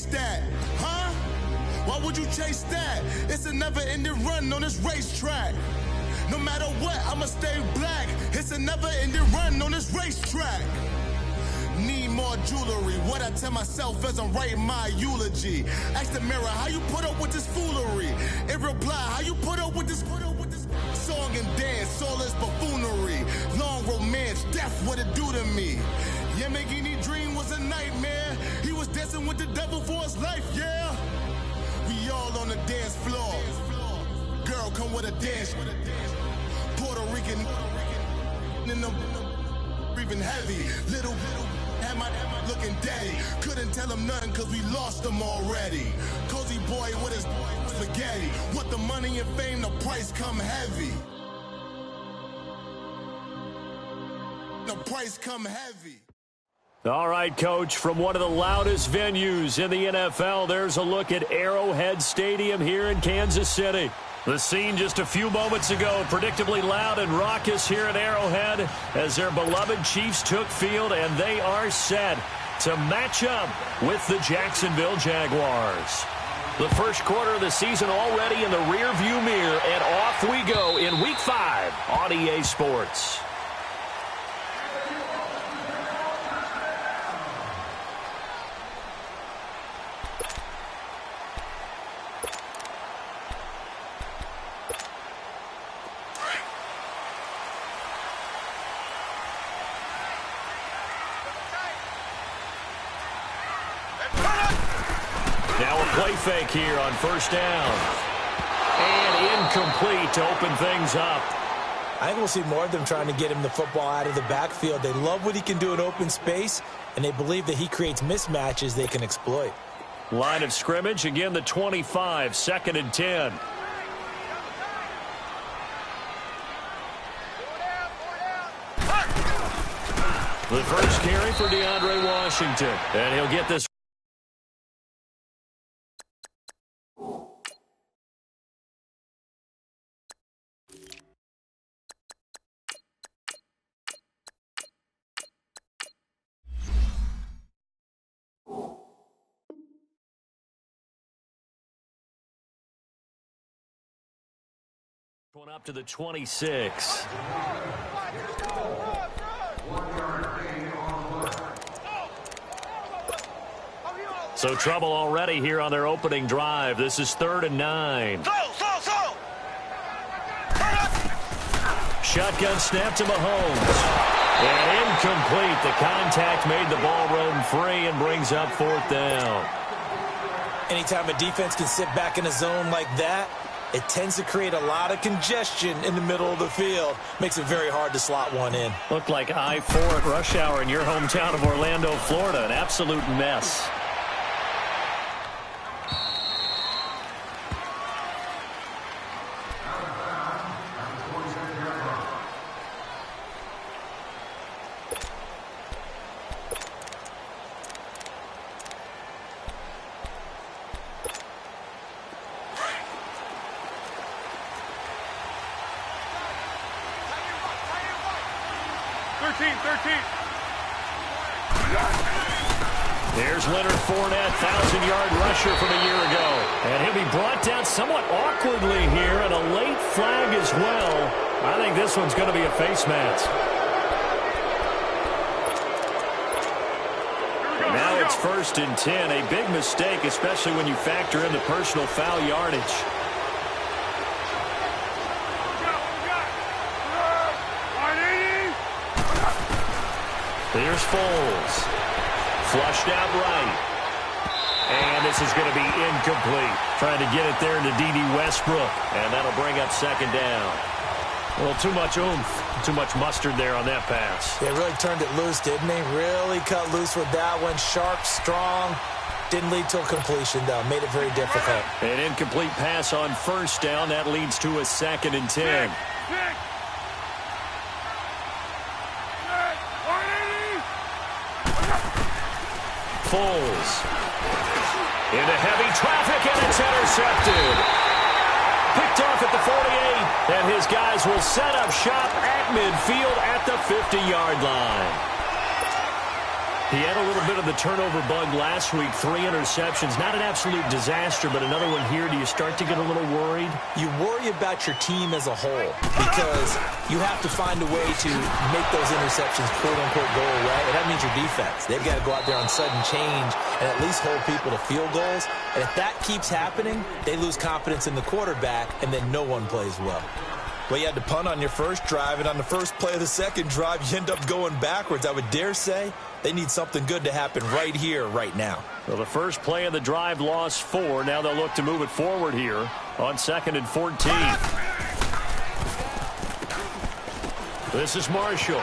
chase that? Huh? Why would you chase that? It's a never-ending run on this racetrack. No matter what, I'ma stay black. It's a never-ending run on this racetrack. Need more jewelry. What I tell myself as I'm writing my eulogy. Ask the mirror, how you put up with this foolery? It reply, how you put up with this song and dance, all this buffoonery. Long romance, death, what it do to me? Yeah, making me dream was a nightmare. He was dancing with the devil for his life, yeah. We all on the dance floor. Girl, come with a dance. Puerto Rican in the breathing heavy. Little had my looking daddy. Couldn't tell him nothing cause we lost him already. Cozy boy with his spaghetti. What the money and fame, the price come heavy. The price come heavy. All right, Coach, from one of the loudest venues in the NFL, there's a look at Arrowhead Stadium here in Kansas City. The scene just a few moments ago, predictably loud and raucous here at Arrowhead as their beloved Chiefs took field, and they are set to match up with the Jacksonville Jaguars. The first quarter of the season already in the rearview mirror, and off we go in Week 5 on EA Sports. Play fake here on first down. And incomplete to open things up. I think we'll see more of them trying to get him the football out of the backfield. They love what he can do in open space, and they believe that he creates mismatches they can exploit. Line of scrimmage, again the 25, 2nd and 10. The first carry for DeAndre Washington, and he'll get this. One up to the 26. So trouble already here on their opening drive. This is 3rd and 9. Shotgun snap to Mahomes. And incomplete. The contact made the ball roam free and brings up 4th down. Anytime a defense can sit back in a zone like that, it tends to create a lot of congestion in the middle of the field. Makes it very hard to slot one in. Looked like I-4 at rush hour in your hometown of Orlando, Florida. An absolute mess. There's Leonard Fournette, 1,000-yard rusher from a year ago. And he'll be brought down somewhat awkwardly here, and a late flag as well. I think this one's going to be a face mask. Now it's 1st and 10. A big mistake, especially when you factor in the personal foul yardage. Here's Foles. Flushed out right. And this is going to be incomplete. Trying to get it there to D.D. Westbrook. And that'll bring up 2nd down. A little too much oomph, too much mustard there on that pass. They really turned it loose, didn't they? Really cut loose with that one. Sharp, strong. Didn't lead to a completion, though. Made it very difficult. An incomplete pass on 1st down. That leads to a 2nd and 10. Foles into heavy traffic, and it's intercepted. Picked off at the 48, and his guys will set up shop at midfield at the 50-yard line. He had a little bit of the turnover bug last week, 3 interceptions. Not an absolute disaster, but another one here. Do you start to get a little worried? You worry about your team as a whole because you have to find a way to make those interceptions, quote-unquote, go away. And that means your defense. They've got to go out there on sudden change and at least hold people to field goals. And if that keeps happening, they lose confidence in the quarterback, and then no one plays well. Well, you had to punt on your first drive, and on the first play of the second drive, you end up going backwards. I would dare say they need something good to happen right here, right now. Well, the first play of the drive lost 4. Now they'll look to move it forward here on 2nd and 14. This is Marshall.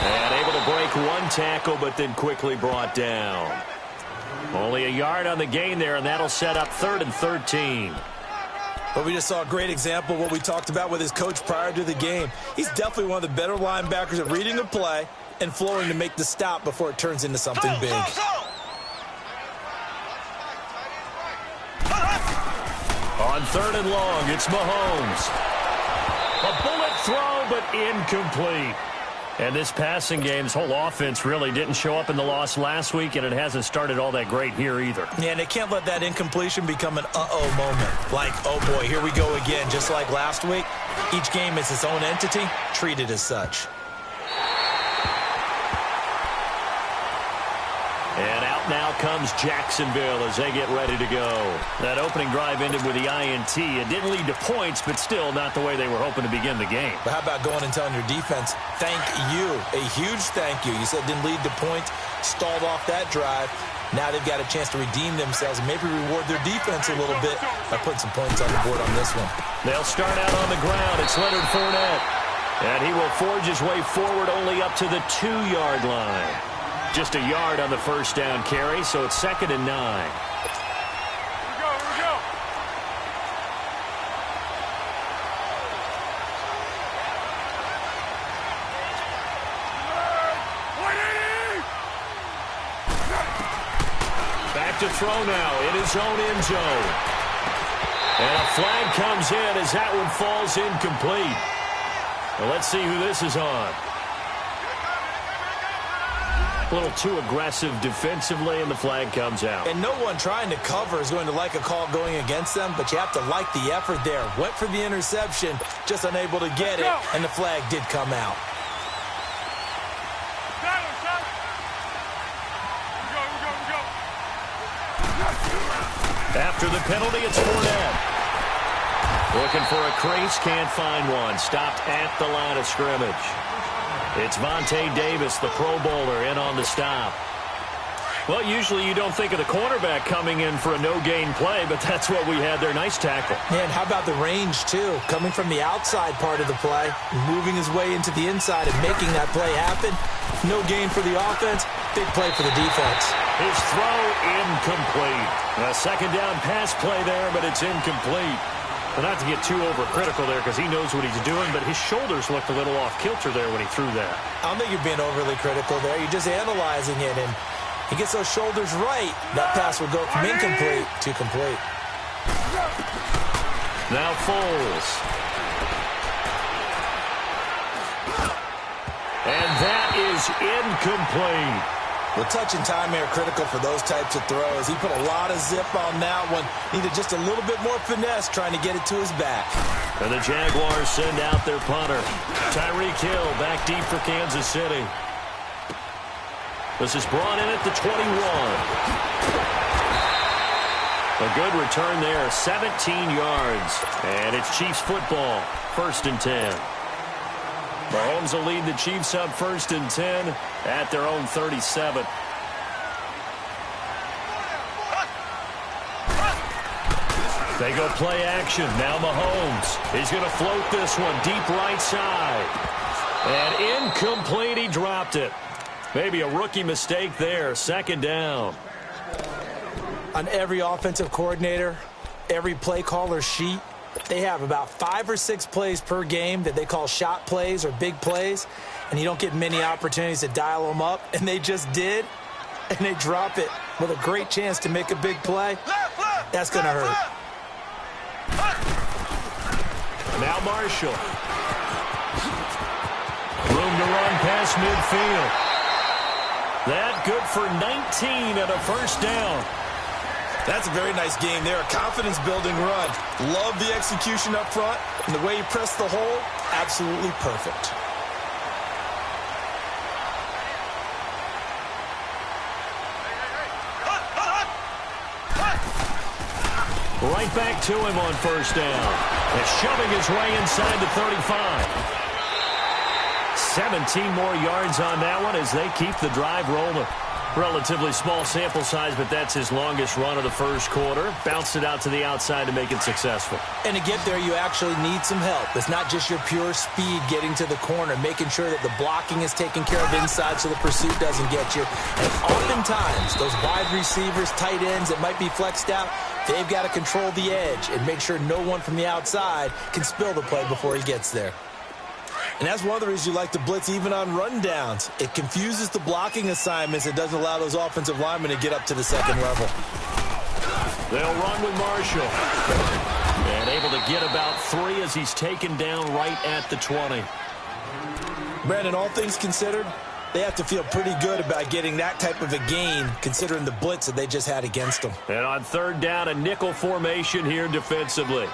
And able to break one tackle, but then quickly brought down. Only a yard on the gain there, and that'll set up 3rd and 13. But we just saw a great example of what we talked about with his coach prior to the game. He's definitely one of the better linebackers at reading a play and flowing to make the stop before it turns into something big. On 3rd and long, it's Mahomes. A bullet throw, but incomplete. And this passing game, this whole offense really didn't show up in the loss last week, and it hasn't started all that great here either. Yeah, and they can't let that incompletion become an uh-oh moment. Like, oh boy, here we go again, just like last week. Each game is its own entity, treated as such. And out now comes Jacksonville as they get ready to go. That opening drive ended with the INT. It didn't lead to points, but still not the way they were hoping to begin the game. But how about going and telling your defense, thank you, a huge thank you. You said it didn't lead to points, stalled off that drive. Now they've got a chance to redeem themselves and maybe reward their defense a little bit by putting some points on the board on this one. They'll start out on the ground. It's Leonard Fournette. And he will forge his way forward only up to the 2-yard line. Just a yard on the first down carry, so it's 2nd and 9. Here we go. Back to throw now in his own end zone. And a flag comes in as that one falls incomplete. Well, let's see who this is on. A little too aggressive defensively, and the flag comes out. And no one trying to cover is going to like a call going against them, but you have to like the effort there. Went for the interception, just unable to get it, and the flag did come out. After the penalty, it's Fournette. Looking for a crease, can't find one. Stopped at the line of scrimmage. It's Vontae Davis, the Pro Bowler, in on the stop. Well, usually you don't think of the cornerback coming in for a no-gain play, but that's what we had there. Nice tackle. And how about the range, too? Coming from the outside part of the play, moving his way into the inside and making that play happen. No gain for the offense, big play for the defense. His throw incomplete. A second down pass play there, but it's incomplete. Well, not to get too overcritical there because he knows what he's doing, but his shoulders looked a little off kilter there when he threw that. I don't think you're being overly critical there. You're just analyzing it, and he gets those shoulders right. That pass will go from incomplete to complete. Now Foles. And that is incomplete. Well, touch and time are critical for those types of throws. He put a lot of zip on that one. Needed just a little bit more finesse trying to get it to his back. And the Jaguars send out their punter. Tyreek Hill back deep for Kansas City. This is brought in at the 21. A good return there, 17 yards. And it's Chiefs football, 1st and 10. Mahomes will lead the Chiefs up 1st and 10 at their own 37. They go play action. Now Mahomes. He's going to float this one deep right side. And incomplete. He dropped it. Maybe a rookie mistake there. 2nd down. On every offensive coordinator, every play caller sheet, they have about 5 or 6 plays per game that they call shot plays or big plays, and you don't get many opportunities to dial them up, and they just did, and they drop it with a great chance to make a big play. That's going to hurt. Now Marshall. Room to run past midfield. That good for 19 and a first down. That's a very nice game there. A confidence-building run. Love the execution up front. And the way he pressed the hole, absolutely perfect. Right back to him on first down. And shoving his way inside the 35. 17 more yards on that one as they keep the drive rolling. Relatively small sample size, but that's his longest run of the first quarter. Bounced it out to the outside to make it successful. And to get there, you actually need some help. It's not just your pure speed getting to the corner, making sure that the blocking is taken care of inside so the pursuit doesn't get you. And oftentimes, those wide receivers, tight ends that might be flexed out, they've got to control the edge and make sure no one from the outside can spill the play before he gets there. And that's one of the reasons you like to blitz even on rundowns. It confuses the blocking assignments. It doesn't allow those offensive linemen to get up to the second level. They'll run with Marshall. And able to get about 3 as he's taken down right at the 20. Brandon, all things considered, they have to feel pretty good about getting that type of a gain considering the blitz that they just had against them. And on third down, a nickel formation here defensively.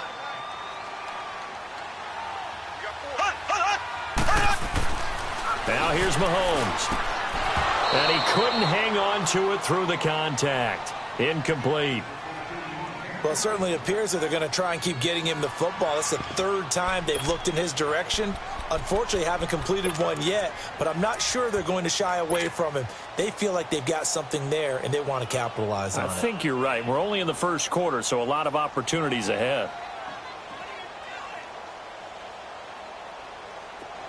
Now here's Mahomes. And he couldn't hang on to it through the contact. Incomplete. Well, it certainly appears that they're going to try and keep getting him the football. That's the third time they've looked in his direction. Unfortunately, haven't completed one yet, but I'm not sure they're going to shy away from him. They feel like they've got something there, and they want to capitalize on it. I think you're right. We're only in the first quarter, so a lot of opportunities ahead.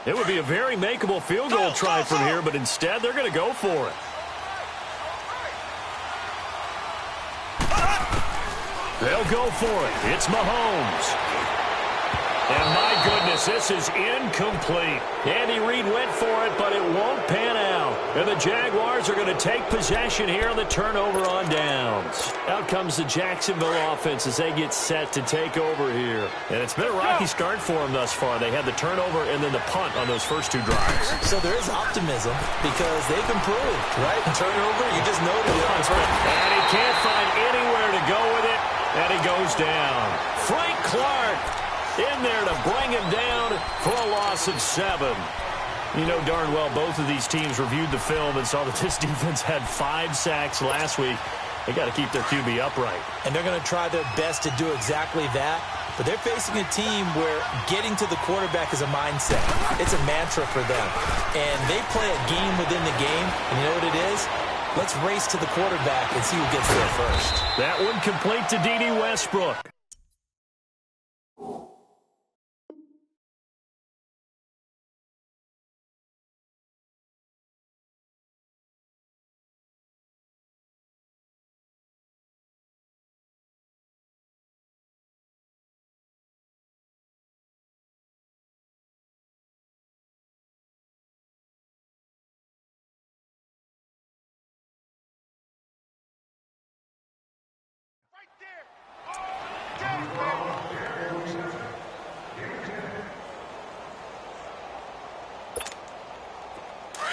It would be a very makeable field goal try from here, but instead they're going to go for it. They'll go for it. It's Mahomes. And my goodness, this is incomplete. Andy Reid went for it, but it won't pan out. And the Jaguars are going to take possession here on the turnover on downs. Out comes the Jacksonville offense as they get set to take over here. And it's been a rocky start for them thus far. They had the turnover and then the punt on those first 2 drives. So there is optimism because they've improved, right? Turnover, you just noted it. And he can't find anywhere to go with it, and he goes down. Frank Clark in there to bring him down for a loss of 7. You know darn well both of these teams reviewed the film and saw that this defense had 5 sacks last week. They got to keep their QB upright. And they're going to try their best to do exactly that. But they're facing a team where getting to the quarterback is a mindset. It's a mantra for them. And they play a game within the game. And you know what it is? Let's race to the quarterback and see who gets there first. That one complete to D.D. Westbrook.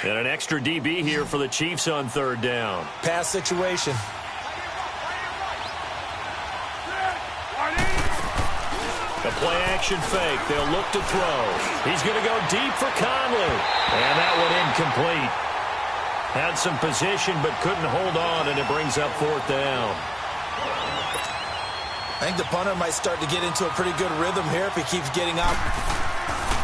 And an extra DB here for the Chiefs on third down. Pass situation. The play-action fake. They'll look to throw. He's going to go deep for Conley. And that one incomplete. Had some position but couldn't hold on, and it brings up fourth down. I think the punter might start to get into a pretty good rhythm here if he keeps getting up.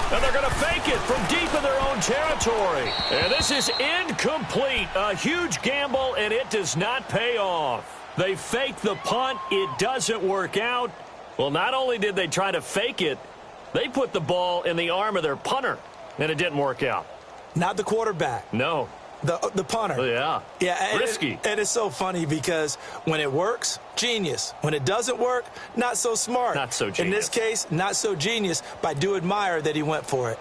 And they're going to fake it from deep in their own territory. And this is incomplete. A huge gamble, and it does not pay off. They fake the punt. It doesn't work out. Well, not only did they try to fake it, they put the ball in the arm of their punter, and it didn't work out. Not the quarterback. No. The punter. Yeah. Yeah. Risky. And it's so funny because when it works, genius. When it doesn't work, not so smart. Not so genius. In this case, not so genius, but I do admire that he went for it.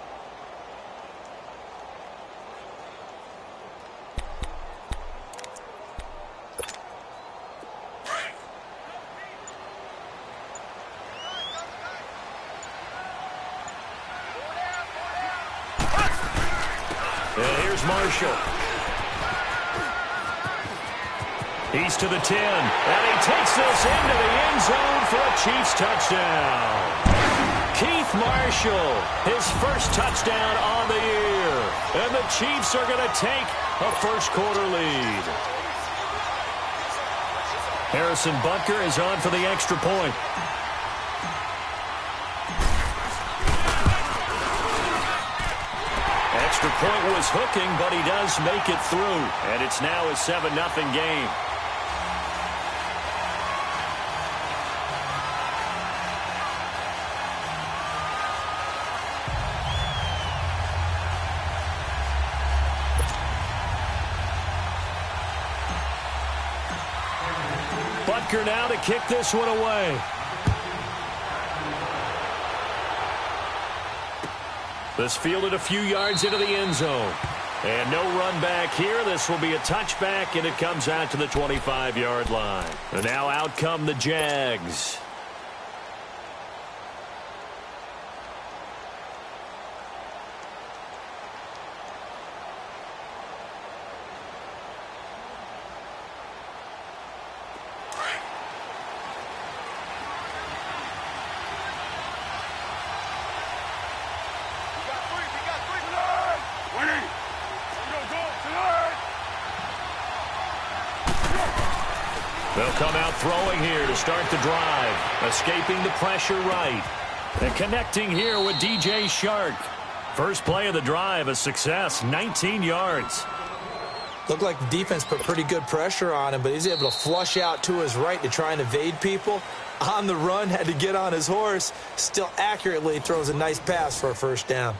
And here's Marshall. He's to the 10, and he takes this into the end zone for a Chiefs touchdown. Keith Marshall, his first touchdown on the year. And the Chiefs are going to take a first-quarter lead. Harrison Butker is on for the extra point. Extra point was hooking, but he does make it through. And it's now a 7-0 game. Butker now to kick this one away. This fielded a few yards into the end zone. And no run back here. This will be a touchback, and it comes out to the 25-yard line. And now out come the Jags. They'll come out throwing here to start the drive. Escaping the pressure right. And connecting here with DJ Shark. First play of the drive, a success, 19 yards. Looked like the defense put pretty good pressure on him, but he's able to flush out to his right to try and evade people. On the run, had to get on his horse. Still accurately throws a nice pass for a first down.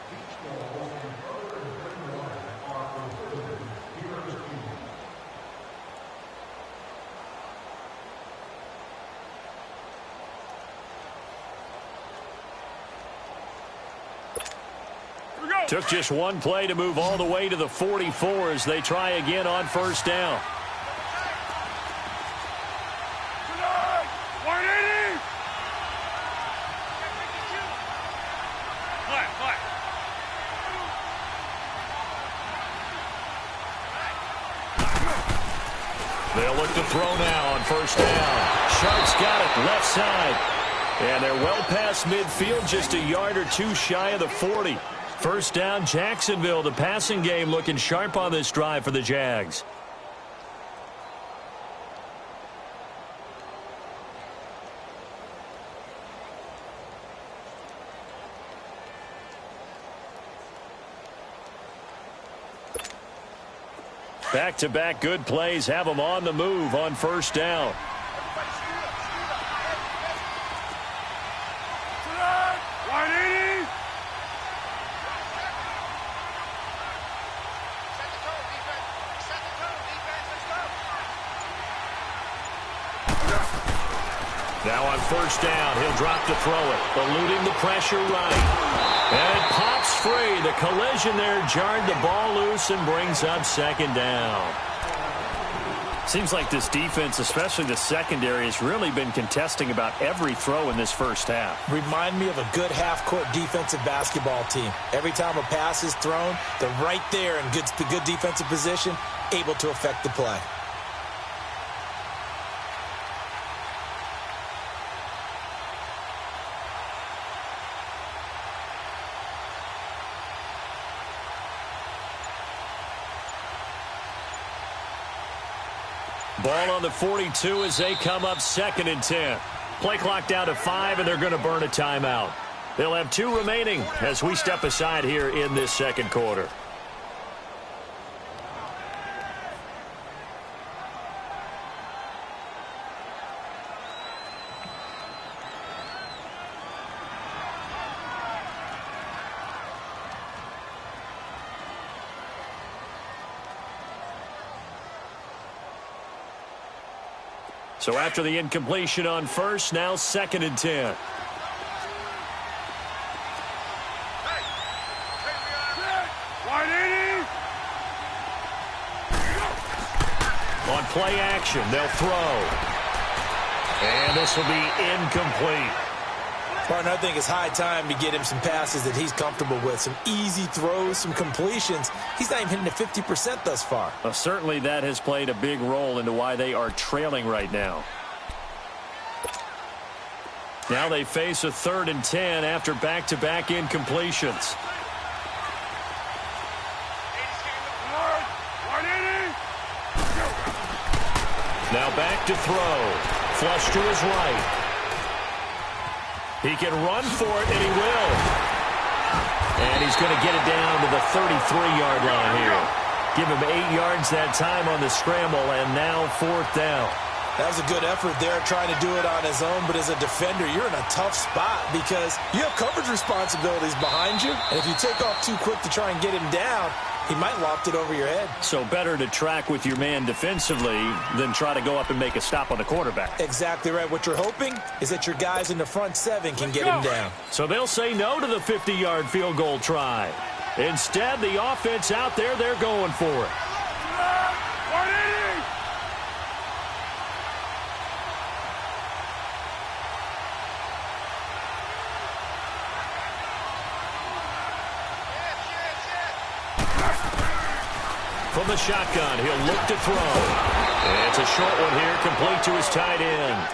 Took just one play to move all the way to the 44 as they try again on first down. They'll look to throw now on first down. Shark's got it left side. And they're well past midfield, just a yard or two shy of the 40. First down, Jacksonville. The passing game looking sharp on this drive for the Jags. Back-to-back good plays have them on the move on first down. Now on first down, he'll drop to throw it, eluding the pressure right. And it pops free. The collision there jarred the ball loose and brings up second down. Seems like this defense, especially the secondary, has really been contesting about every throw in this first half. Remind me of a good half-court defensive basketball team. Every time a pass is thrown, they're right there in good defensive position, able to affect the play. Ball on the 42 as they come up 2nd and 10. Play clock down to 5, and they're going to burn a timeout. They'll have 2 remaining as we step aside here in this second quarter. So after the incompletion on first, now 2nd and 10. On play action, they'll throw. And this will be incomplete. Partner, I think it's high time to get him some passes that he's comfortable with, some easy throws, some completions. He's not even hitting at 50% thus far. Well, certainly that has played a big role into why they are trailing right now. Now they face a 3rd and 10 after back-to-back incompletions. Now back to throw. Flush to his right. He can run for it, and he will. And he's going to get it down to the 33-yard line here. Give him 8 yards that time on the scramble, and now 4th down. That was a good effort there, trying to do it on his own. But as a defender, you're in a tough spot because you have coverage responsibilities behind you. And if you take off too quick to try and get him down, he might loft it over your head. So better to track with your man defensively than try to go up and make a stop on the quarterback. Exactly right. What you're hoping is that your guys in the front 7 can get him down. So they'll say no to the 50-yard field goal try. Instead, the offense out there, they're going for it. 180! From the shotgun, he'll look to throw. And it's a short one here, complete to his tight end.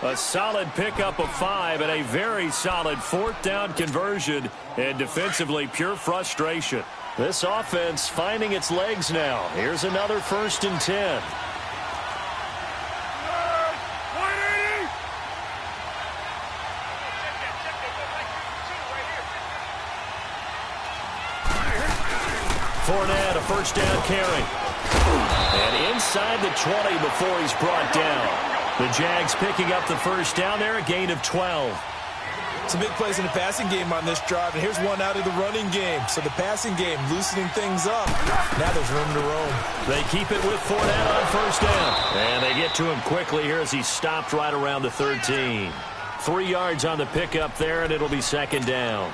A solid pickup of 5 and a very solid 4th down conversion. And defensively, pure frustration. This offense finding its legs now. Here's another 1st and 10. 180! Fournette, a 1st down carry. And inside the 20 before he's brought down. The Jags picking up the 1st down there, a gain of 12. Some big plays in the passing game on this drive, and here's one out of the running game. So the passing game loosening things up. Now there's room to roam. They keep it with Fournette on 1st down. And they get to him quickly here as he stopped right around the 13. 3 yards on the pickup there, and it'll be 2nd down.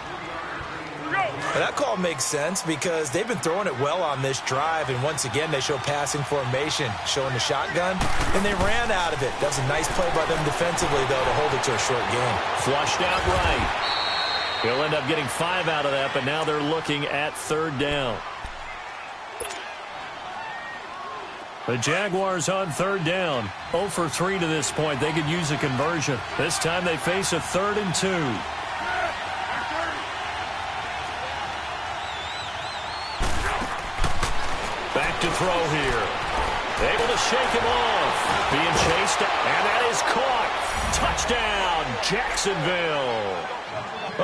Well, that call makes sense because they've been throwing it well on this drive, and once again they show passing formation, showing the shotgun, and they ran out of it. That was a nice play by them defensively, though, to hold it to a short game. Flushed out right. He'll end up getting 5 out of that, but now they're looking at 3rd down. The Jaguars on 3rd down. 0 for 3 to this point. They could use a conversion. This time they face a 3rd and 2. Back to throw here. Able to shake him off. Being chased, and that is caught. Touchdown, Jacksonville.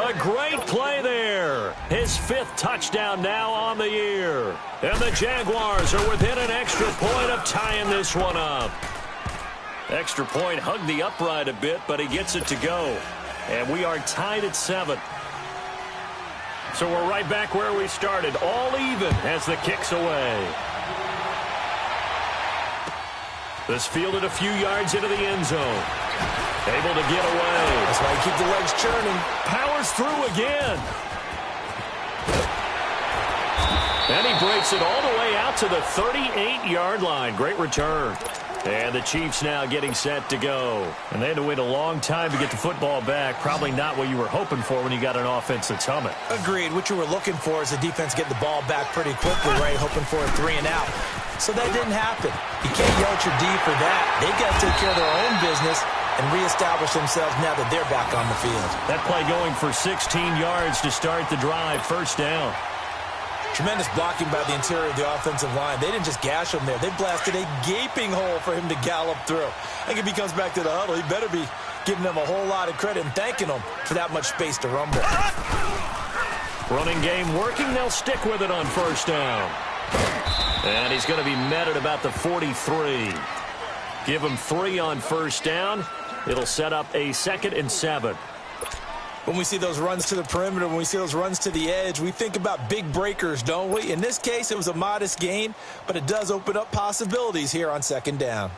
A great play there. His 5th touchdown now on the year. And the Jaguars are within an extra point of tying this one up. Extra point hugged the upright a bit, but he gets it to go. And we are tied at 7. So we're right back where we started, all even as the kick's away. This fielded a few yards into the end zone. Able to get away. That's why you keep the legs churning. Powers through again. And he breaks it all the way out to the 38-yard line. Great return. And the Chiefs now getting set to go. And they had to wait a long time to get the football back. Probably not what you were hoping for when you got an offense that's humming. Agreed. What you were looking for is the defense getting the ball back pretty quickly, right? Hoping for a 3 and out. So that didn't happen. You can't yell at your D for that. They've got to take care of their own business and reestablish themselves now that they're back on the field. That play going for 16 yards to start the drive. 1st down. Tremendous blocking by the interior of the offensive line. They didn't just gash him there. They blasted a gaping hole for him to gallop through. I think if he comes back to the huddle, he better be giving them a whole lot of credit and thanking them for that much space to rumble. Running game working. They'll stick with it on 1st down. And he's going to be met at about the 43. Give him 3 on 1st down. It'll set up a 2nd and 7. When we see those runs to the perimeter, when we see those runs to the edge, we think about big breakers, don't we? In this case, it was a modest gain, but it does open up possibilities here on 2nd down.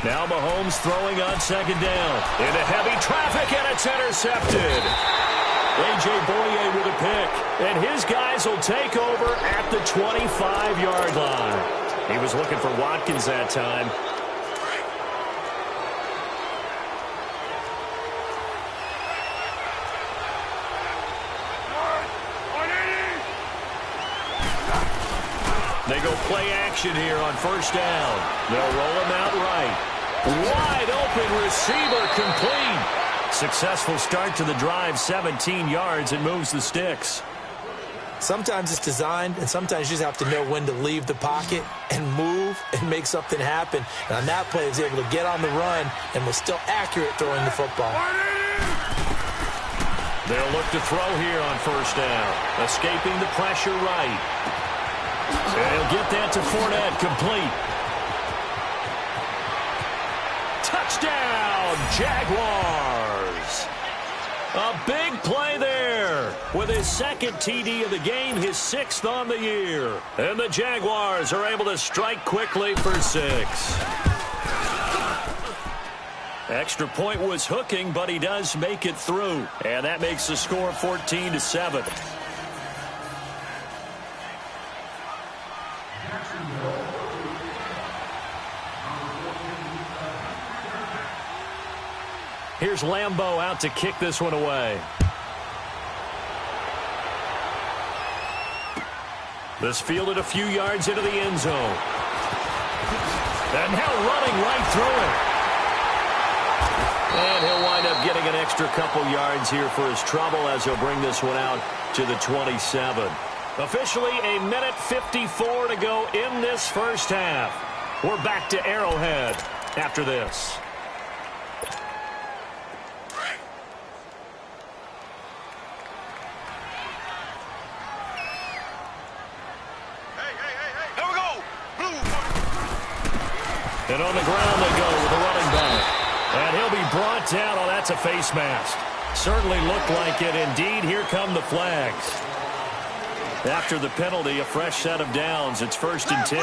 Now Mahomes throwing on second down. Into heavy traffic, and it's intercepted. A.J. Boye with a pick. And his guys will take over at the 25-yard line. He was looking for Watkins that time. They go play action here on first down. They'll roll him out right. Wide open receiver complete. Successful start to the drive, 17 yards, and moves the sticks. Sometimes it's designed, and sometimes you just have to know when to leave the pocket and move and make something happen. And on that play, he was able to get on the run and was still accurate throwing the football. They'll look to throw here on first down. Escaping the pressure right. And he'll get that to Fournette, complete. Touchdown, Jaguars. A big play there. With his second TD of the game, his 6th on the year. And the Jaguars are able to strike quickly for 6. Extra point was hooking, but he does make it through. And that makes the score 14-7. Here's Lambeau out to kick this one away. This fielded a few yards into the end zone. And now running right through it. And he'll wind up getting an extra couple yards here for his trouble as he'll bring this one out to the 27. Officially a minute 54 to go in this first half. We're back to Arrowhead after this. And on the ground they go with a running back. And he'll be brought down. Oh, that's a face mask. Certainly looked like it. Indeed, here come the flags. After the penalty, a fresh set of downs. It's 1st and 10.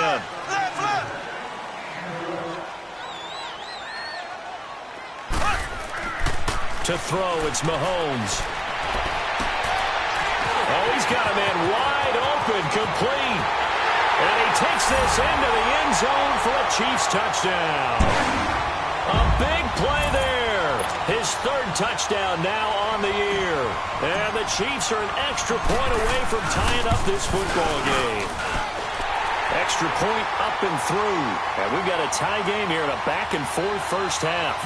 To throw, it's Mahomes. Oh, he's got a man wide open, complete. And he takes this into the end zone for a Chiefs touchdown. A big play there. His 3rd touchdown now on the year. And the Chiefs are an extra point away from tying up this football game. Extra point up and through. And we've got a tie game here in a back-and-forth first half.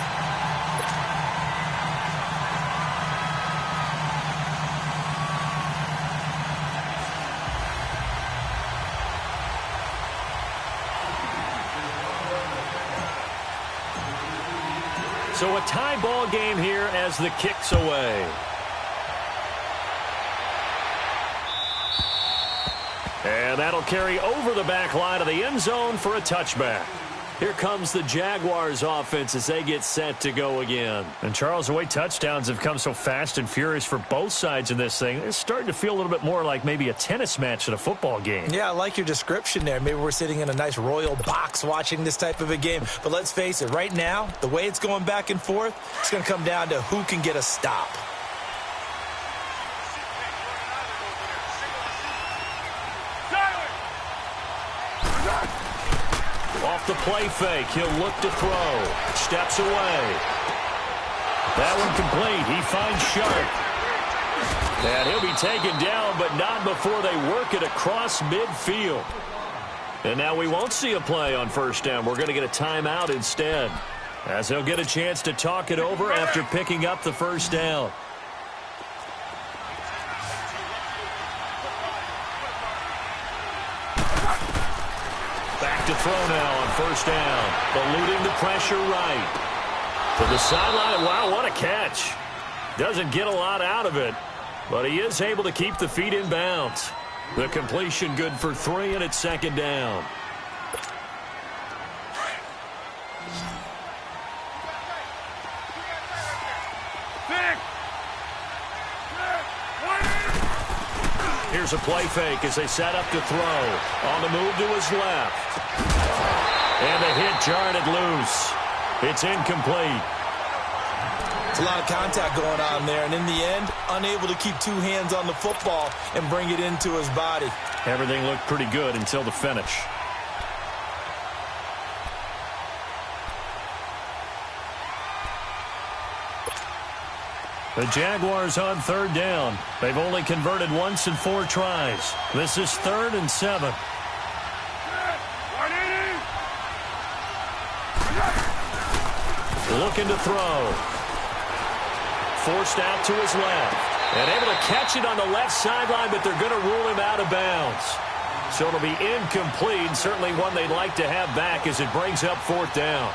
So a tie ball game here as the kick's away. And that'll carry over the back line of the end zone for a touchback. Here comes the Jaguars offense as they get set to go again. And Charles, the way touchdowns have come so fast and furious for both sides in this thing, it's starting to feel a little bit more like maybe a tennis match than a football game. Yeah, I like your description there. Maybe we're sitting in a nice royal box watching this type of a game. But let's face it, right now, the way it's going back and forth, it's going to come down to who can get a stop. Off the play fake, he'll look to throw. Steps away. That one complete. He finds Sharp. And he'll be taken down, but not before they work it across midfield. And now we won't see a play on first down. We're going to get a timeout instead, as he'll get a chance to talk it over after picking up the first down. Back to throw now on first down. Eluding the pressure right. To the sideline. Wow, what a catch. Doesn't get a lot out of it, but he is able to keep the feet in bounds. The completion good for 3, and it's 2nd down. Here's a play fake as they set up to throw. On the move to his left. And the hit jarred it loose. It's incomplete. It's a lot of contact going on there, and in the end, unable to keep two hands on the football and bring it into his body. Everything looked pretty good until the finish. The Jaguars on third down. They've only converted once in 4 tries. This is 3rd and 7. Looking to throw. Forced out to his left. And able to catch it on the left sideline, but they're going to rule him out of bounds. So it'll be incomplete. Certainly one they'd like to have back as it brings up 4th down.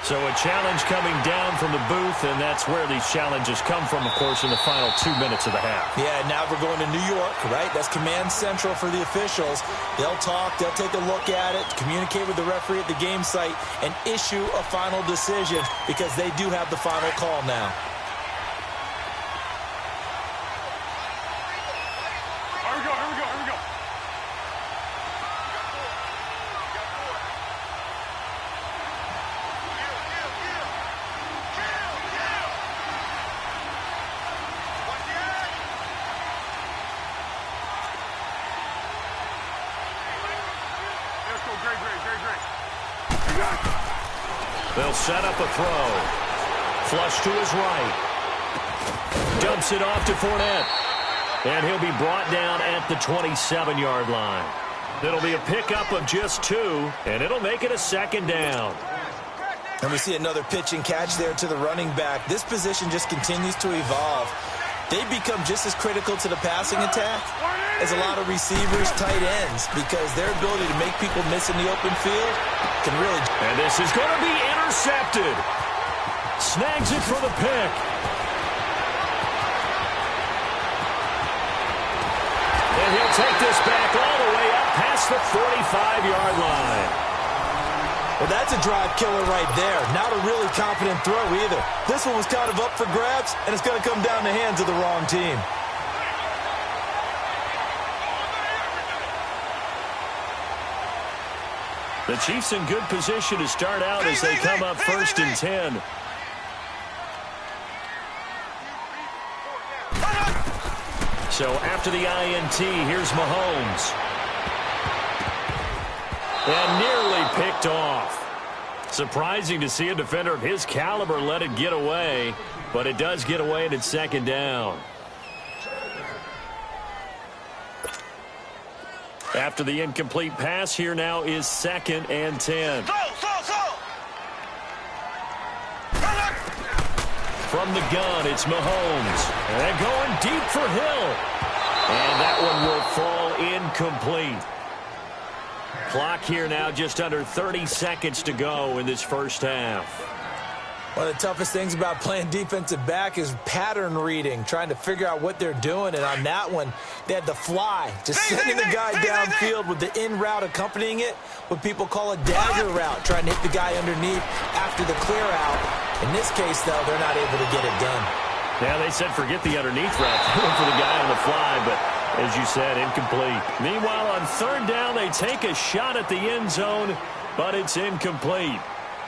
So a challenge coming down from the booth, and that's where these challenges come from, of course, in the final 2 minutes of the half. Yeah, now we're going to New York, right? That's command central for the officials. They'll talk, they'll take a look at it, communicate with the referee at the game site, and issue a final decision because they do have the final call now. They'll set up a throw. Flush to his right. Dumps it off to Fournette. And he'll be brought down at the 27-yard line. It'll be a pickup of just 2, and it'll make it a 2nd down. And we see another pitch and catch there to the running back. This position just continues to evolve. They become just as critical to the passing attack as a lot of receivers, tight ends, because their ability to make people miss in the open field can really... And this is going to be intercepted. Snags it for the pick. And he'll take this back all the way up past the 45-yard line. Well, that's a drive killer right there. Not a really confident throw either. This one was kind of up for grabs, and it's going to come down the hands of the wrong team. The Chiefs in good position to start out as they come up 1st and 10. So after the INT, here's Mahomes. And nearly picked off. Surprising to see a defender of his caliber let it get away, but it does get away and it's 2nd down. After the incomplete pass, here now is 2nd and 10. From the gun, it's Mahomes. And going deep for Hill. And that one will fall incomplete. Clock here now just under 30 seconds to go in this first half. One of the toughest things about playing defensive back is pattern reading, trying to figure out what they're doing. And on that one, they had the fly, just sending the guy downfield with the in route accompanying it, what people call a dagger route, trying to hit the guy underneath after the clear out. In this case, though, they're not able to get it done. Yeah, they said forget the underneath route. They went for the guy on the fly, but as you said, incomplete. Meanwhile, on 3rd down, they take a shot at the end zone, but it's incomplete.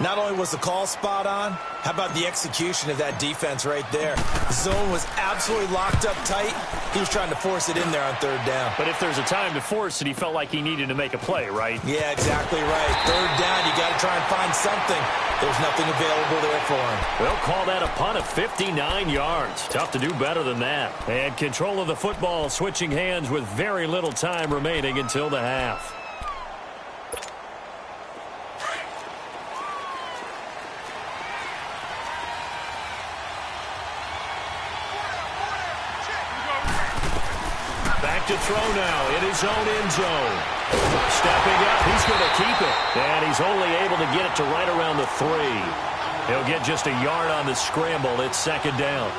Not only was the call spot on, how about the execution of that defense right there? The zone was absolutely locked up tight. He was trying to force it in there on 3rd down. But if there's a time to force it, he felt like he needed to make a play, right? Yeah, exactly right. 3rd down, you got to try and find something. There's nothing available there for him. They'll call that a punt of 59 yards. Tough to do better than that. And control of the football switching hands with very little time remaining until the half. Back to throw now in his own end zone. Stepping up, he's going to keep it. And he's only able to get it to right around the 3. He'll get just a yard on the scramble. It's 2nd down.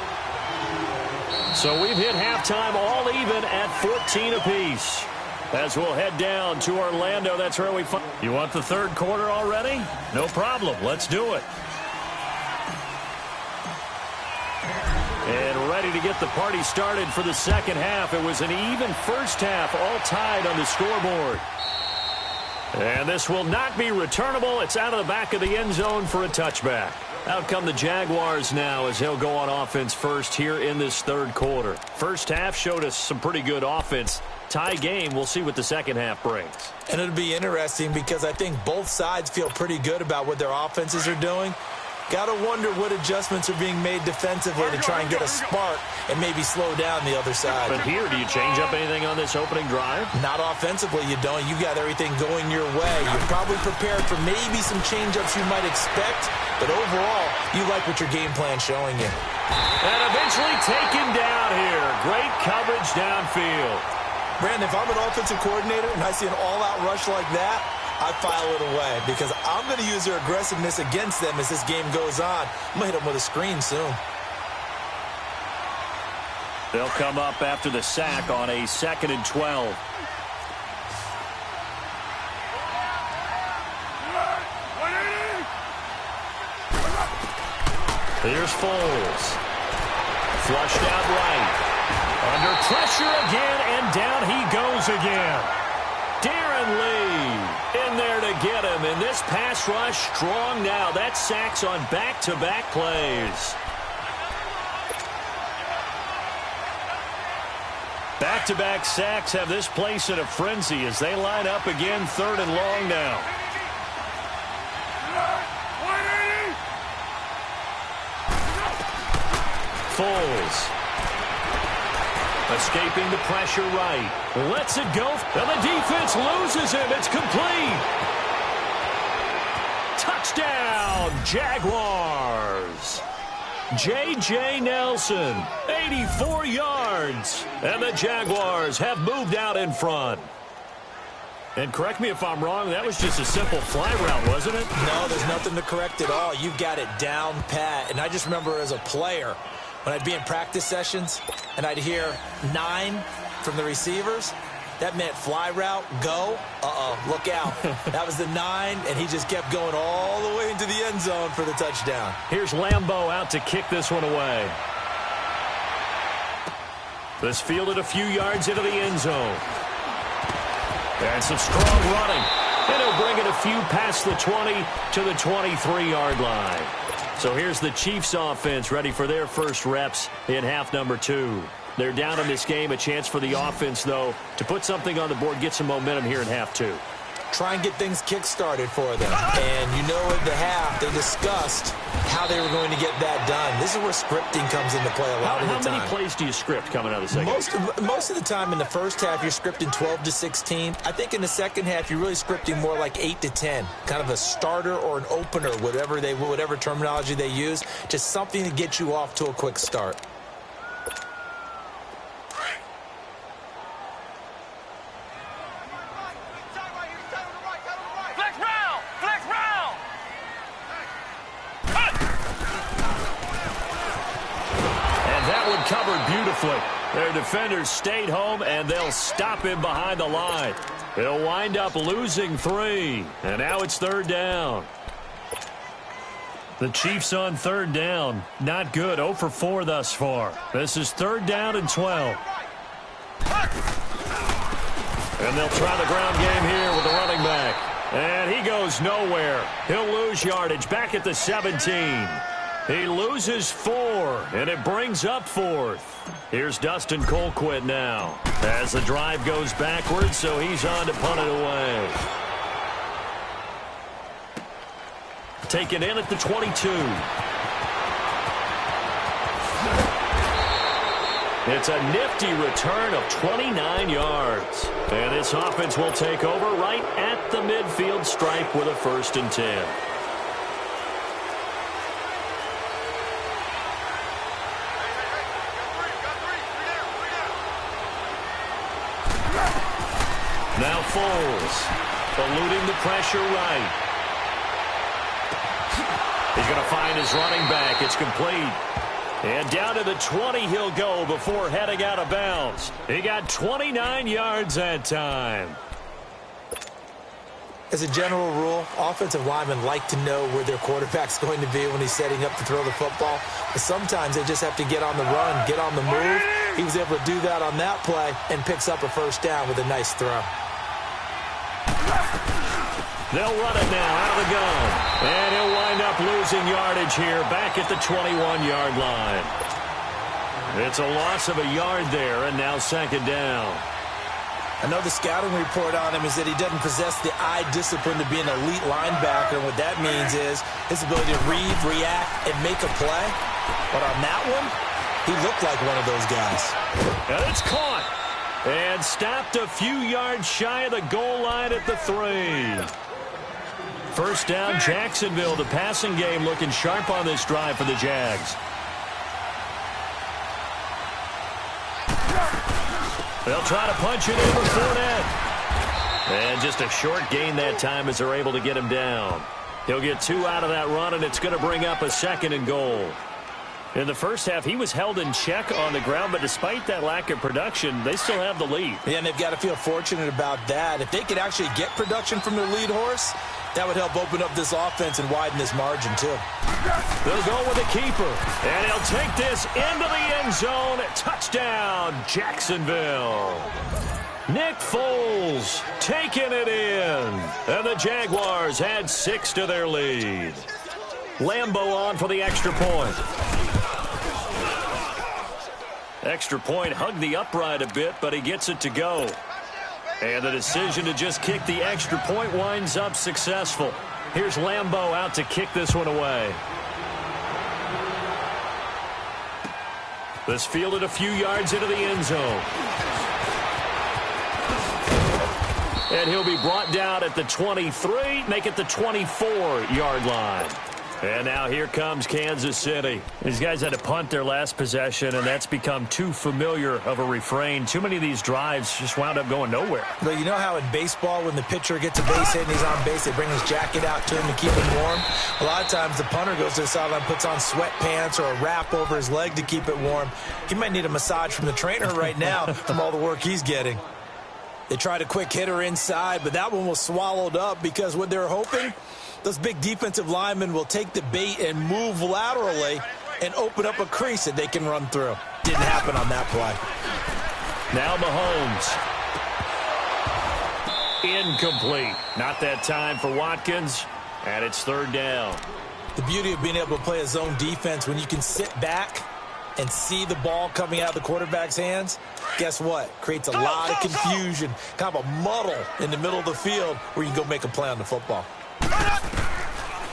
So we've hit halftime all even at 14 apiece. as we'll head down to Orlando. That's where we find. You want the third quarter already? No problem. Let's do it. And ready to get the party started for the second half. It was an even first half, all tied on the scoreboard. And this will not be returnable. It's out of the back of the end zone for a touchback. Out come the Jaguars now as they'll go on offense first here in this third quarter. First half showed us some pretty good offense. Tie game, we'll see what the second half brings. And it'll be interesting because I think both sides feel pretty good about what their offenses are doing. Got to wonder what adjustments are being made defensively to try and get a spark and maybe slow down the other side. But here, do you change up anything on this opening drive? Not offensively, you don't. You got everything going your way. You're probably prepared for maybe some change-ups you might expect, but overall, you like what your game plan's showing you. And eventually taken down here. Great coverage downfield. Brandon, if I'm an offensive coordinator and I see an all-out rush like that, I file it away because I'm going to use their aggressiveness against them as this game goes on. I'm going to hit them with a screen soon. They'll come up after the sack on a 2nd and 12. Here's Foles. Flushed out right. Under pressure again, and down he goes again. Darren Lee in there to get him, and this pass rush strong now. That's sacks on back-to-back plays. Back-to-back sacks have this place in a frenzy as they line up again, 3rd and long now. Foles. Escaping the pressure right. Lets it go. And the defense loses him. It's complete. Touchdown, Jaguars. J.J. Nelson, 84 yards. And the Jaguars have moved out in front. And correct me if I'm wrong, that was just a simple fly route, wasn't it? No, there's nothing to correct at all. You've got it down pat. And I just remember as a player, when I'd be in practice sessions and I'd hear 9 from the receivers, that meant fly route, go, look out. That was the 9, and he just kept going all the way into the end zone for the touchdown. Here's Lambeau out to kick this one away. This fielded a few yards into the end zone. And some strong running. And he'll bring it a few past the 20 to the 23-yard line. So here's the Chiefs offense ready for their first reps in half number 2. They're down in this game. A chance for the offense, though, to put something on the board, get some momentum here in half 2. Try and get things kick-started for them. And you know at the half, they discussed how they were going to get that done. This is where scripting comes into play a lot of the time. How many plays do you script coming out of the second? Most of the time in the first half, you're scripting 12 to 16. I think in the second half, you're really scripting more like 8 to 10. Kind of a starter or an opener, whatever terminology they use. Just something to get you off to a quick start. Covered beautifully. Their defenders stayed home, and they'll stop him behind the line. He'll wind up losing 3, and now it's 3rd down. The Chiefs on 3rd down. Not good. 0 for 4 thus far. This is 3rd down and 12. And they'll try the ground game here with the running back. And he goes nowhere. He'll lose yardage back at the 17. He loses 4, and it brings up 4th. Here's Dustin Colquitt now as the drive goes backwards, so he's on to punt it away. Taken in at the 22. It's a nifty return of 29 yards. And this offense will take over right at the midfield stripe with a 1st and 10. Now Foles, eluding the pressure right. He's going to find his running back. It's complete. And down to the 20 he'll go before heading out of bounds. He got 29 yards that time. As a general rule, offensive linemen like to know where their quarterback's going to be when he's setting up to throw the football. But sometimes they just have to get on the run, get on the move. He was able to do that on that play and picks up a first down with a nice throw. They'll run it now out of the gun. And he'll wind up losing yardage here back at the 21-yard line. It's a loss of a yard there, and now second down. I know the scouting report on him is that he doesn't possess the eye discipline to be an elite linebacker. And what that means is his ability to read, react, and make a play. But on that one, he looked like one of those guys. And it's caught. And stopped a few yards shy of the goal line at the 3. First down, Jacksonville. The passing game looking sharp on this drive for the Jags. They'll try to punch it in with Fournette. And just a short gain that time as they're able to get him down. He'll get 2 out of that run, and it's going to bring up a 2nd and goal. In the first half, he was held in check on the ground, but despite that lack of production, they still have the lead. Yeah, and they've got to feel fortunate about that. If they could actually get production from their lead horse, that would help open up this offense and widen this margin, too. They'll go with a keeper, and he'll take this into the end zone. Touchdown, Jacksonville. Nick Foles taking it in, and the Jaguars add 6 to their lead. Lambeau on for the extra point. Extra point hugged the upright a bit, but he gets it to go. And the decision to just kick the extra point winds up successful. Here's Lambeau out to kick this one away. This fielded a few yards into the end zone. And he'll be brought down at the 23, make it the 24-yard line. And now here comes Kansas City. These guys had to punt their last possession, and that's become too familiar of a refrain. Too many of these drives just wound up going nowhere. But you know how in baseball, when the pitcher gets a base hit and he's on base, they bring his jacket out to him to keep him warm? A lot of times the punter goes to the sideline, puts on sweatpants or a wrap over his leg to keep it warm. He might need a massage from the trainer right now from all the work he's getting. They tried a quick hitter inside, but that one was swallowed up because what they're hoping, those big defensive linemen will take the bait and move laterally and open up a crease that they can run through. Didn't happen on that play. Now Mahomes. Incomplete. Not that time for Watkins, and it's 3rd down. The beauty of being able to play a zone defense when you can sit back and see the ball coming out of the quarterback's hands, guess what? Creates a lot of confusion, kind of a muddle in the middle of the field where you can go make a play on the football.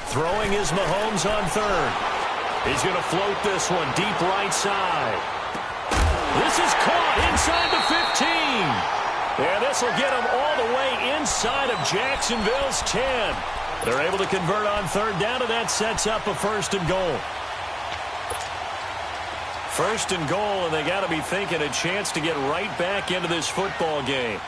Throwing is Mahomes on 3rd. He's going to float this one deep right side. This is caught inside the 15. And this will get him all the way inside of Jacksonville's 10. They're able to convert on 3rd down, and that sets up a 1st and goal. 1st and goal, and they got to be thinking a chance to get right back into this football game.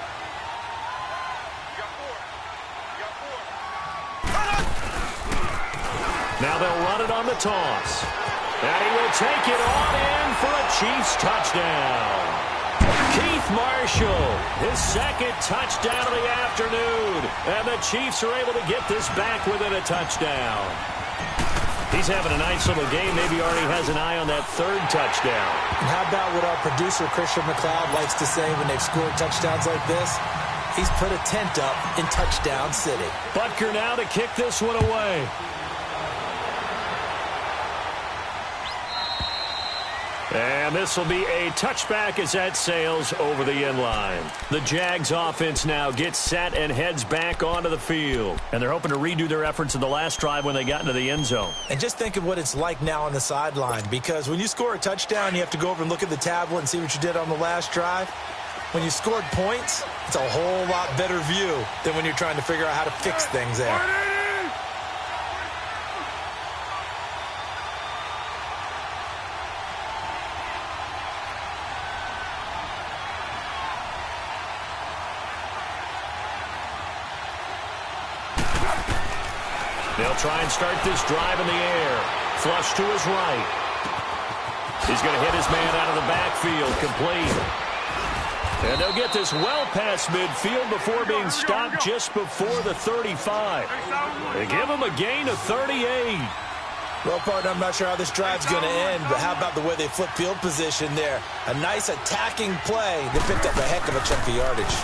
Now they'll run it on the toss. And he will take it on in for a Chiefs touchdown. Keith Marshall, his 2nd touchdown of the afternoon. And the Chiefs are able to get this back within a touchdown. He's having a nice little game. Maybe already has an eye on that 3rd touchdown. And how about what our producer, Christian McLeod, likes to say when they've scored touchdowns like this? He's put a tent up in Touchdown City. Butker now to kick this one away. And this will be a touchback as that sails over the end line. The Jags offense now gets set and heads back onto the field. And they're hoping to redo their efforts in the last drive when they got into the end zone. And just think of what it's like now on the sideline, because when you score a touchdown, you have to go over and look at the tablet and see what you did on the last drive. When you scored points, it's a whole lot better view than when you're trying to figure out how to fix things there. They'll try and start this drive in the air. Flush to his right. He's going to hit his man out of the backfield, complete. And they'll get this well past midfield before being stopped just before the 35. They give him a gain of 38. Well, partner, I'm not sure how this drive's going to end, but how about the way they flip field position there? A nice attacking play. They picked up a heck of a chunk of yardage.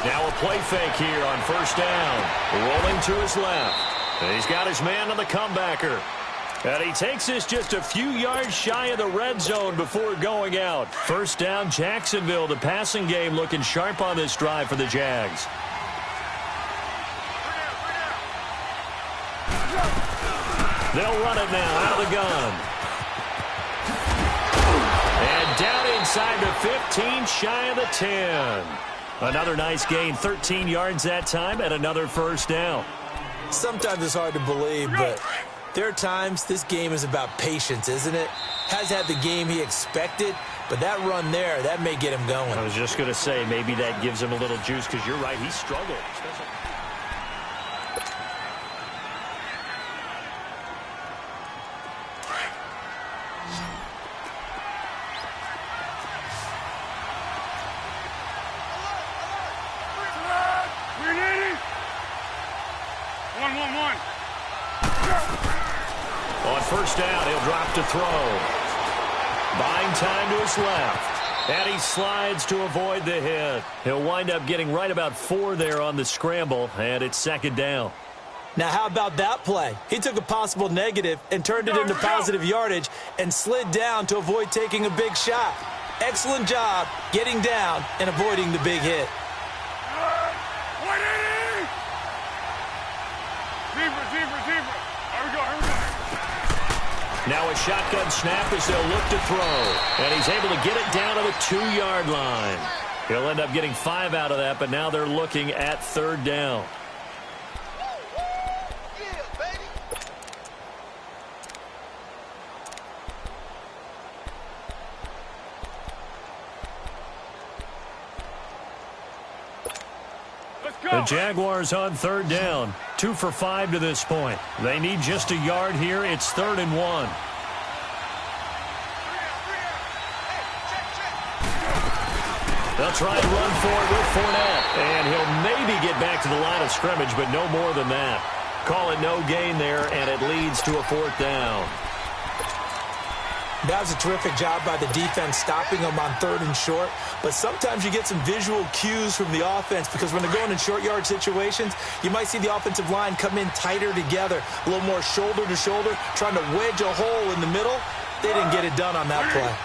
Now a play fake here on first down. Rolling to his left. And he's got his man on the comebacker. And he takes this just a few yards shy of the red zone before going out. First down, Jacksonville. The passing game looking sharp on this drive for the Jags. They'll run it now out of the gun. And down inside the 15, shy of the 10. Another nice gain, 13 yards that time, and another first down. Sometimes it's hard to believe, but there are times this game is about patience, isn't it? Has had the game he expected, but that run there, that may get him going. I was just going to say, maybe that gives him a little juice, because you're right, he struggled. On first down, he'll drop to throw. Buying time to his left. And he slides to avoid the hit. He'll wind up getting right about 4 there on the scramble, and it's second down. Now, how about that play? He took a possible negative and turned it into positive yardage and slid down to avoid taking a big shot. Excellent job getting down and avoiding the big hit. Now a shotgun snap as they'll look to throw. And he's able to get it down to the 2-yard line. He'll end up getting 5 out of that, but now they're looking at third down. The Jaguars on third down. 2 for 5 to this point. They need just a yard here. It's 3rd and 1. They'll try and run for it with Fournette. And he'll maybe get back to the line of scrimmage, but no more than that. Call it no gain there, and it leads to a 4th down. That was a terrific job by the defense stopping them on 3rd and short. But sometimes you get some visual cues from the offense because when they're going in short yard situations, you might see the offensive line come in tighter together, a little more shoulder to shoulder, trying to wedge a hole in the middle. They didn't get it done on that play.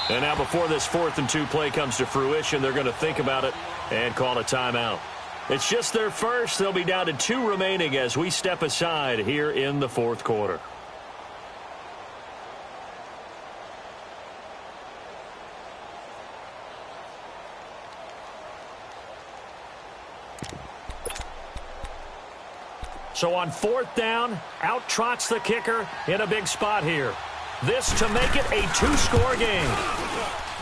And now before this 4th and 2 play comes to fruition, they're going to think about it and call a timeout. It's just their first. They'll be down to 2 remaining as we step aside here in the 4th quarter. So on 4th down, out trots the kicker in a big spot here. This to make it a 2-score game.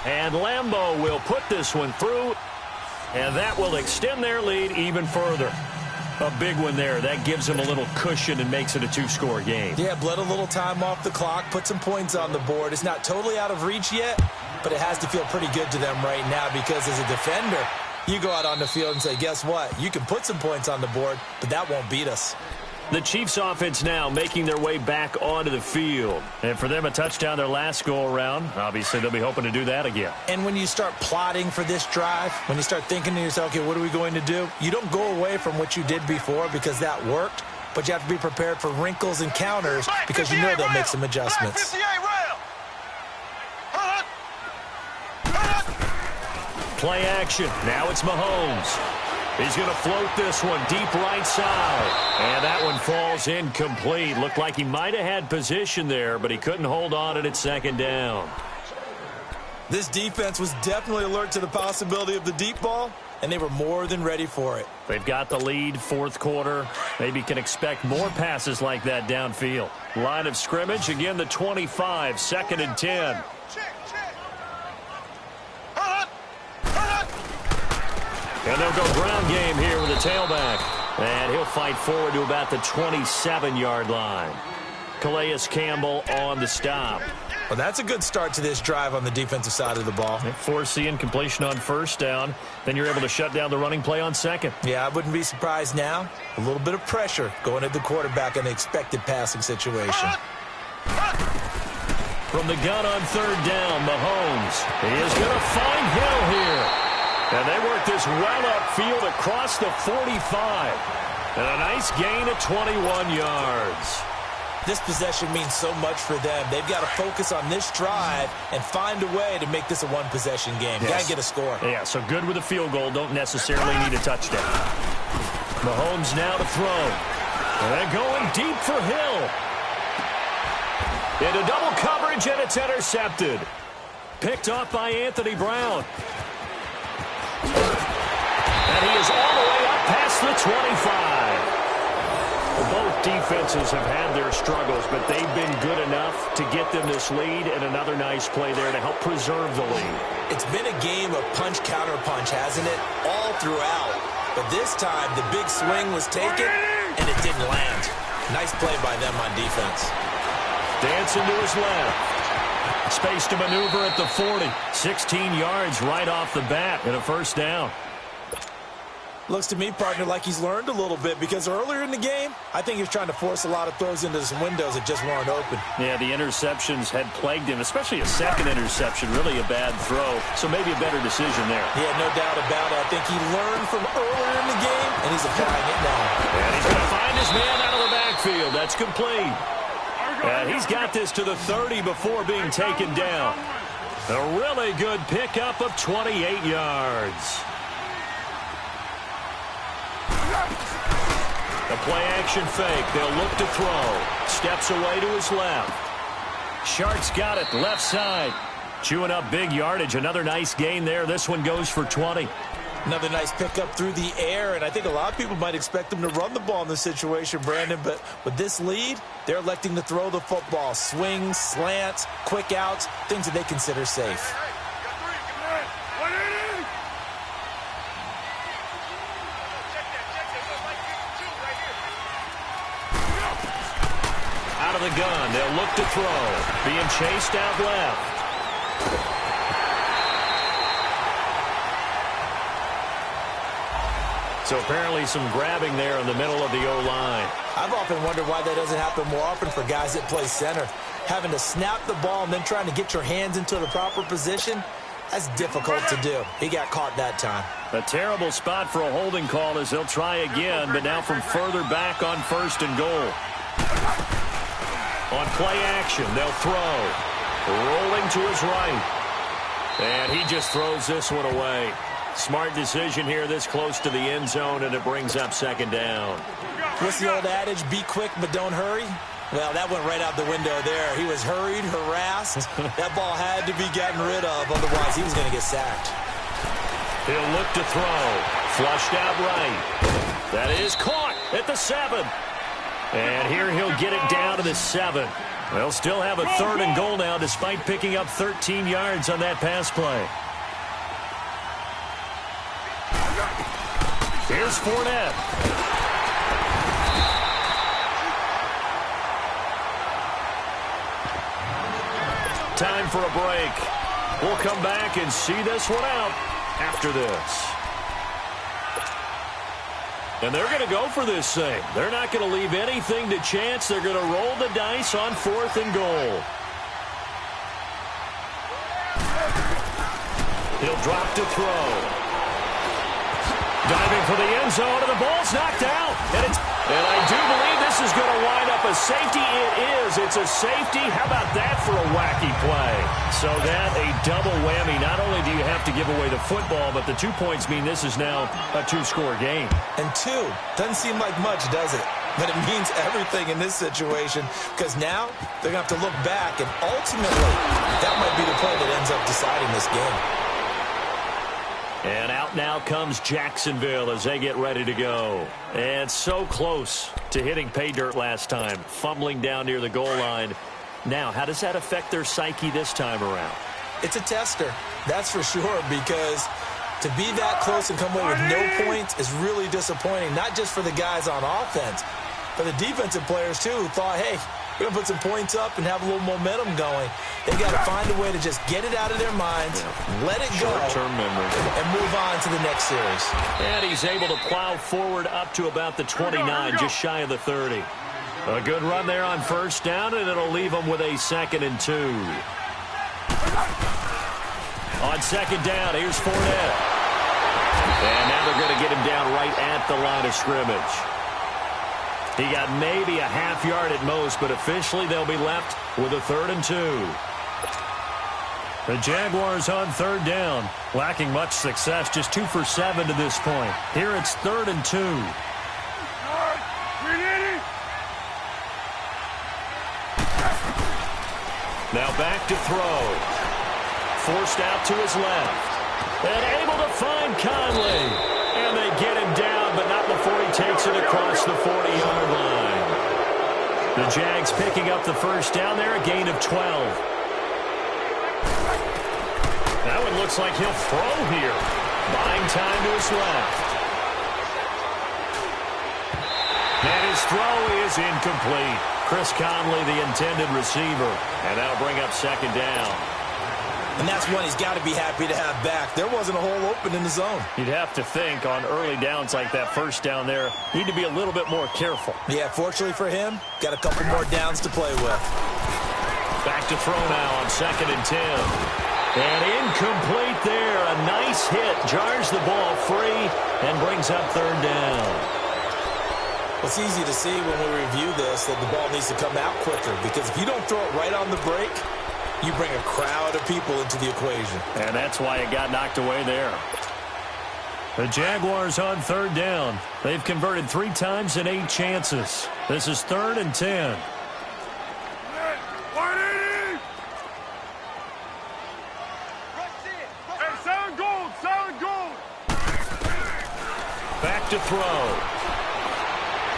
And Lambeau will put this one through, and that will extend their lead even further. A big one there. That gives them a little cushion and makes it a 2-score game. Yeah, bled a little time off the clock, put some points on the board. It's not totally out of reach yet, but it has to feel pretty good to them right now because as a defender, you go out on the field and say, guess what? You can put some points on the board, but that won't beat us. The Chiefs offense now making their way back onto the field. And for them, a touchdown their last go-around. Obviously, they'll be hoping to do that again. And when you start plotting for this drive, when you start thinking to yourself, okay, what are we going to do? You don't go away from what you did before because that worked, but you have to be prepared for wrinkles and counters because you know they'll make some adjustments. Play action. Now it's Mahomes. He's going to float this one deep right side. And that one falls incomplete. Looked like he might have had position there, but he couldn't hold on at 2nd down. This defense was definitely alert to the possibility of the deep ball, and they were more than ready for it. They've got the lead, fourth quarter. Maybe can expect more passes like that downfield. Line of scrimmage, again the 25, 2nd and 10. And they'll go ground game here with the tailback. And he'll fight forward to about the 27-yard line. Calais Campbell on the stop. Well, that's a good start to this drive on the defensive side of the ball. Force the incompletion on first down. Then you're able to shut down the running play on second. Yeah, I wouldn't be surprised now. A little bit of pressure going at the quarterback in the expected passing situation. From the gun on third down, Mahomes. He is going to find Hill here. And they work this well upfield across the 45. And a nice gain of 21 yards. This possession means so much for them. They've got to focus on this drive and find a way to make this a one-possession game. Yes. Got to get a score. Yeah, so good with a field goal. Don't necessarily need a touchdown. Mahomes now to throw. And they're going deep for Hill. Into double coverage, and it's intercepted. Picked off by Anthony Brown. And he is all the way up past the 25. Both defenses have had their struggles, but they've been good enough to get them this lead, and another nice play there to help preserve the lead. It's been a game of punch-counter-punch, hasn't it? All throughout. But this time, the big swing was taken, and it didn't land. Nice play by them on defense. Dancing to his left. Space to maneuver at the 40. 16 yards right off the bat and a first down. Looks to me, partner, like he's learned a little bit, because earlier in the game, I think he was trying to force a lot of throws into some windows that just weren't open. Yeah, the interceptions had plagued him, especially a second interception, really a bad throw, so maybe a better decision there. Yeah, no doubt about it. I think he learned from earlier in the game, and he's applying it now. And he's going to find his man out of the backfield. That's complete. And he's got this to the 30 before being taken down. A really good pickup of 28 yards. The play-action fake. They'll look to throw. Steps away to his left. Shark's got it left side. Chewing up big yardage. Another nice gain there. This one goes for 20. Another nice pickup through the air, and I think a lot of people might expect them to run the ball in this situation, Brandon, but with this lead, they're electing to throw the football. Swings, slants, quick outs, things that they consider safe. Out of the gun, they'll look to throw. Being chased out left. So apparently some grabbing there in the middle of the O-line. I've often wondered why that doesn't happen more often for guys that play center. Having to snap the ball and then trying to get your hands into the proper position, that's difficult to do. He got caught that time. A terrible spot for a holding call as they'll try again, but now from further back on first and goal. On play action, they'll throw. Rolling to his right. And he just throws this one away. Smart decision here this close to the end zone, and it brings up second down. What's the old adage, be quick but don't hurry? Well, that went right out the window there. He was hurried, harassed. That ball had to be gotten rid of, otherwise he was going to get sacked. He'll look to throw. Flushed out right. That is caught at the 7. And here he'll get it down to the 7. They'll still have a third and goal now despite picking up 13 yards on that pass play. Here's Fournette. Time for a break. We'll come back and see this one out after this. And they're going to go for this thing. They're not going to leave anything to chance. They're going to roll the dice on 4th and goal. He'll drop to throw. Diving for the end zone, and the ball's knocked out. And I do believe this is going to wind up a safety. It is. It's a safety. How about that for a wacky play? So that a double whammy. Not only do you have to give away the football, but the 2 points mean this is now a 2-score game. And 2 doesn't seem like much, does it? But it means everything in this situation, because now they're going to have to look back, and ultimately that might be the play that ends up deciding this game. And out now comes Jacksonville as they get ready to go. And so close to hitting pay dirt last time, fumbling down near the goal line. Now, how does that affect their psyche this time around? It's a tester, that's for sure, because to be that close and come away with no points is really disappointing, not just for the guys on offense, for the defensive players, too, who thought, hey, we're going to put some points up and have a little momentum going. They've got to find a way to just get it out of their minds, let it go, short-term memory, and move on to the next series. And he's able to plow forward up to about the 29, just shy of the 30. A good run there on first down, and it'll leave him with a 2nd and 2. On second down, here's Fournette. And now they're going to get him down right at the line of scrimmage. He got maybe a half yard at most, but officially they'll be left with a 3rd and 2. The Jaguars on 3rd down, lacking much success, just 2 for 7 to this point. Here it's 3rd and 2. Now back to throw. Forced out to his left. And able to find Conley. And they get him down, but not before he takes it across the 40-yard line. The Jags picking up the first down there, a gain of 12. That one looks like he'll throw here. Buying time to his left. And his throw is incomplete. Chris Conley, the intended receiver. And that'll bring up 2nd down. And that's one he's got to be happy to have back. There wasn't a hole open in the zone. You'd have to think on early downs like that first down there, need to be a little bit more careful. Yeah, fortunately for him, got a couple more downs to play with. Back to throw now on 2nd and 10. And incomplete there. A nice hit. Jars the ball free and brings up 3rd down. It's easy to see when we review this that the ball needs to come out quicker, because if you don't throw it right on the break, you bring a crowd of people into the equation. And that's why it got knocked away there. The Jaguars on 3rd down. They've converted 3 times in 8 chances. This is 3rd and 10. Back to throw.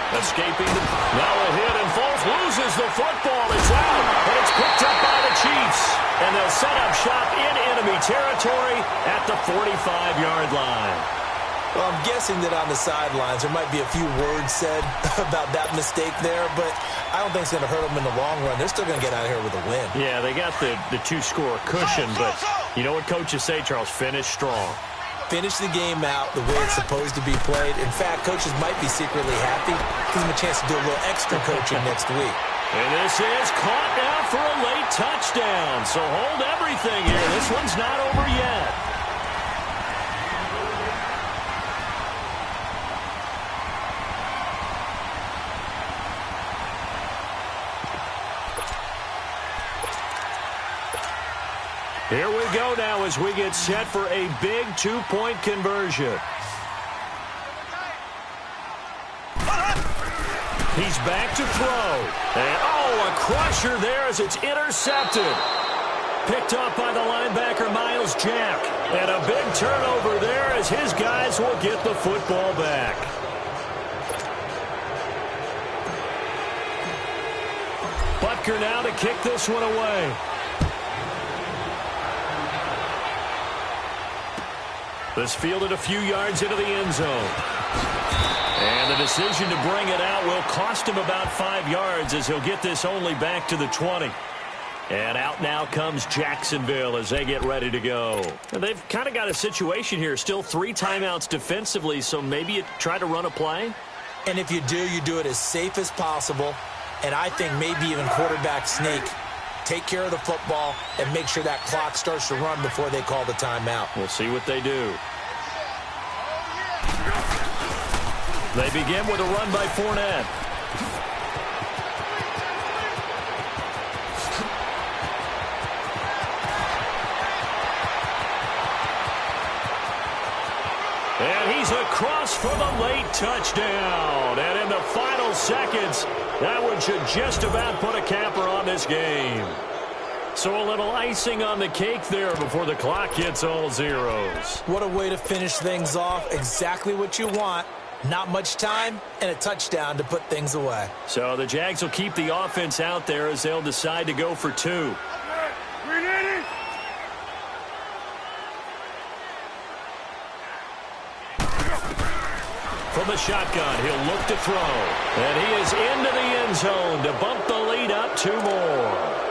Escaping now a hit, and Foles loses the football. It's out, and it's picked up by the Chiefs. And they'll set up shop in enemy territory at the 45-yard line. Well, I'm guessing that on the sidelines there might be a few words said about that mistake there, but I don't think it's going to hurt them in the long run. They're still going to get out of here with a win. Yeah, they got the 2-score cushion, but you know what coaches say, Charles? Finish strong. Finish the game out the way it's supposed to be played. In fact, coaches might be secretly happy. Gives them a chance to do a little extra coaching next week. And this is caught now for a late touchdown. So hold everything here. This one's not over yet. Here we go now as we get set for a big 2-point conversion. He's back to throw. And, a crusher there as it's intercepted. Picked up by the linebacker, Miles Jack. And a big turnover there as his guys will get the football back. Butker now to kick this one away. This fielded a few yards into the end zone. And the decision to bring it out will cost him about 5 yards as he'll get this only back to the 20. And out now comes Jacksonville as they get ready to go. And they've kind of got a situation here. Still 3 timeouts defensively, so maybe you try to run a play. And if you do it as safe as possible. And I think maybe even quarterback sneak. Take care of the football and make sure that clock starts to run before they call the timeout. We'll see what they do. They begin with a run by Fournette. And he's across for the late touchdown. And in the final seconds, that one should just about put a capper on this game. So a little icing on the cake there before the clock hits all zeros. What a way to finish things off. Exactly what you want. Not much time and a touchdown to put things away. So the Jags will keep the offense out there as they'll decide to go for 2. From the shotgun, he'll look to throw. And he is into the end zone to bump the lead up 2 more.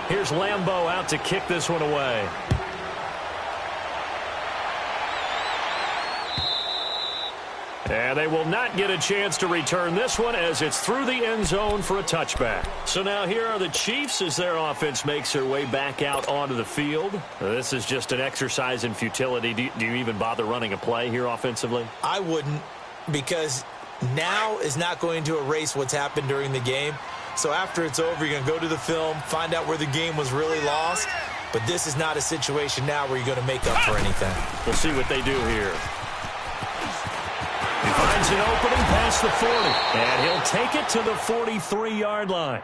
Here's Lambeau out to kick this one away. And they will not get a chance to return this one as it's through the end zone for a touchback. So now here are the Chiefs as their offense makes their way back out onto the field. This is just an exercise in futility. Do you even bother running a play here offensively? I wouldn't, because now is not going to erase what's happened during the game. So after it's over, you're going to go to the film, find out where the game was really lost. But this is not a situation now where you're going to make up for anything. We'll see what they do here. He finds an opening past the 40, and he'll take it to the 43-yard line.